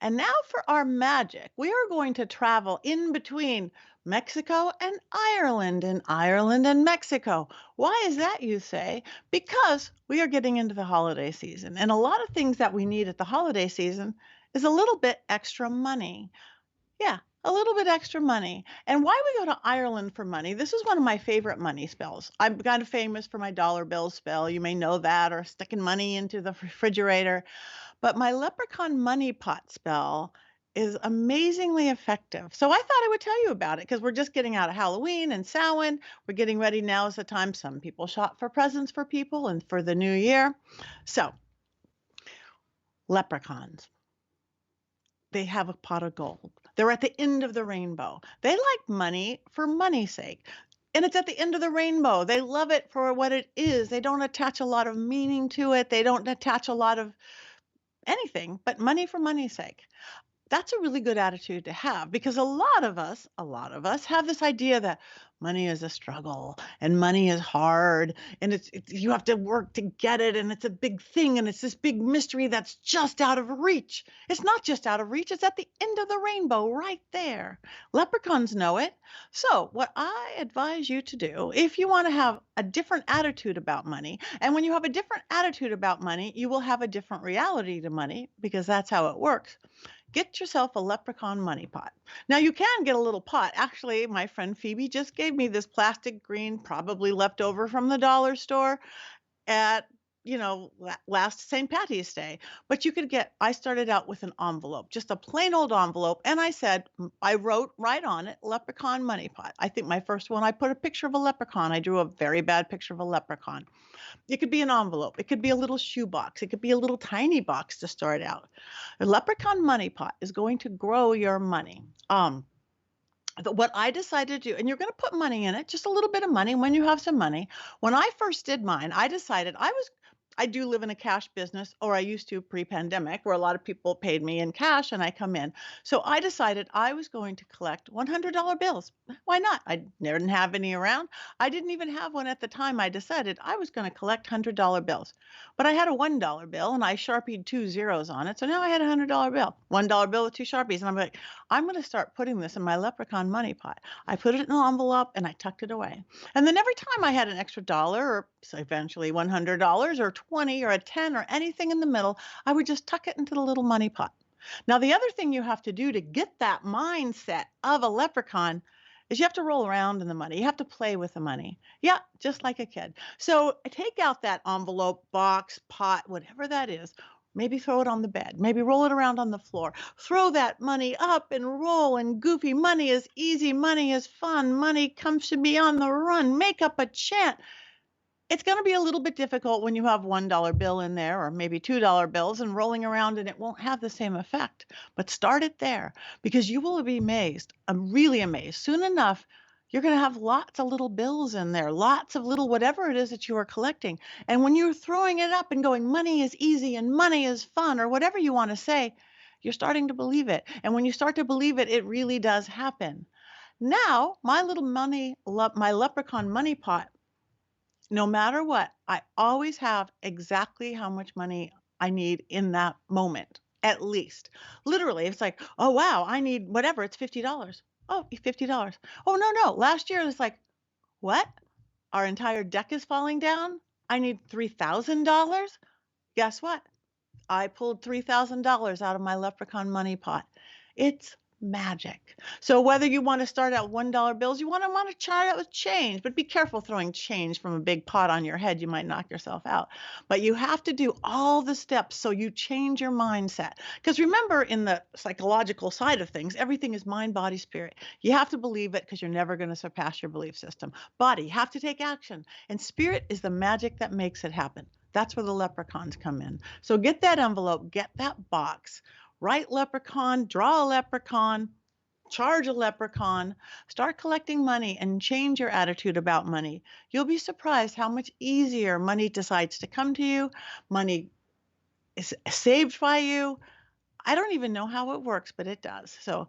And now for our magic. We are going to travel in between Mexico and Ireland and Mexico. Why is that, you say? Because we are getting into the holiday season, and a lot of things that we need at the holiday season is a little bit extra money. Yeah, a little bit extra money. And why we go to Ireland for money? This is one of my favorite money spells. I'm kind of famous for my dollar bill spell. You may know that, or sticking money into the refrigerator. But my leprechaun money pot spell is amazingly effective. So I thought I would tell you about it because we're just getting out of Halloween and Samhain. We're getting ready. Now is the time some people shop for presents for people and for the new year. So, leprechauns. They have a pot of gold. They're at the end of the rainbow. They like money for money's sake. And it's at the end of the rainbow. They love it for what it is. They don't attach a lot of meaning to it. They don't attach a lot of anything but money for money's sake. That's a really good attitude to have because a lot of us have this idea that money is a struggle and money is hard and it's you have to work to get it and it's a big thing and it's this big mystery that's just out of reach. It's not just out of reach, it's at the end of the rainbow right there. Leprechauns know it. So, what I advise you to do if you want to have a different attitude about money, and when you have a different attitude about money, you will have a different reality to money because that's how it works. Get yourself a leprechaun money pot. Now, you can get a little pot. Actually, my friend Phoebe just gave me this plastic green, probably left over from the dollar store at last St. Patty's Day. But you could get, I started out with an envelope, just a plain old envelope. And I said, I wrote right on it, leprechaun money pot. I think my first one, I put a picture of a leprechaun. I drew a very bad picture of a leprechaun. It could be an envelope. It could be a little shoe box. It could be a little tiny box to start out. A leprechaun money pot is going to grow your money. What I decided to do, and you're going to put money in it, just a little bit of money when you have some money. When I first did mine, I decided I do live in a cash business, or I used to pre-pandemic, where a lot of people paid me in cash and I come in. So I decided I was going to collect $100 bills. Why not? I didn't have any around. I didn't even have one at the time. I decided I was going to collect $100 bills. But I had a $1 bill and I sharpied two zeros on it. So now I had a $100 bill, $1 bill with two sharpies. And I'm like, I'm going to start putting this in my leprechaun money pot. I put it in an envelope and I tucked it away. And then every time I had an extra dollar or so eventually $100 or 20 or a 10 or anything in the middle, I would just tuck it into the little money pot. Now, the other thing you have to do to get that mindset of a leprechaun is you have to roll around in the money. You have to play with the money. Yeah, just like a kid. So take out that envelope, box, pot, whatever that is. Maybe throw it on the bed. Maybe roll it around on the floor. Throw that money up and roll and goofy. Money is easy. Money is fun. Money comes to be on the run. Make up a chant. It's going to be a little bit difficult when you have $1 bill in there or maybe $2 bills and rolling around and it won't have the same effect. But start it there because you will be amazed. I'm really amazed. Soon enough, you're going to have lots of little bills in there, lots of little whatever it is that you are collecting. And when you're throwing it up and going, money is easy and money is fun or whatever you want to say, you're starting to believe it. And when you start to believe it, it really does happen. Now, my little money, my leprechaun money pot, no matter what, I always have exactly how much money I need in that moment, at least. Literally, it's like, oh, wow, I need whatever, it's $50. Oh, $50. Oh, no, no. Last year it was like, what? Our entire deck is falling down? I need $3,000? Guess what? I pulled $3,000 out of my leprechaun money pot. It's magic. So whether you want to start out $1 bills, you want to start out with change, but be careful throwing change from a big pot on your head. You might knock yourself out. But you have to do all the steps so you change your mindset. Because remember, in the psychological side of things, everything is mind, body, spirit. You have to believe it because you're never going to surpass your belief system. Body, you have to take action. And spirit is the magic that makes it happen. That's where the leprechauns come in. So get that envelope, get that box, write leprechaun, draw a leprechaun, charge a leprechaun, start collecting money and change your attitude about money. You'll be surprised how much easier money decides to come to you. Money is saved by you. I don't even know how it works, but it does. So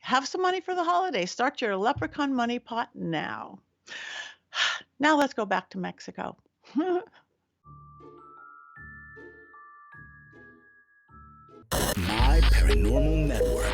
have some money for the holidays. Start your leprechaun money pot now. Now let's go back to Mexico. My Paranormal Network.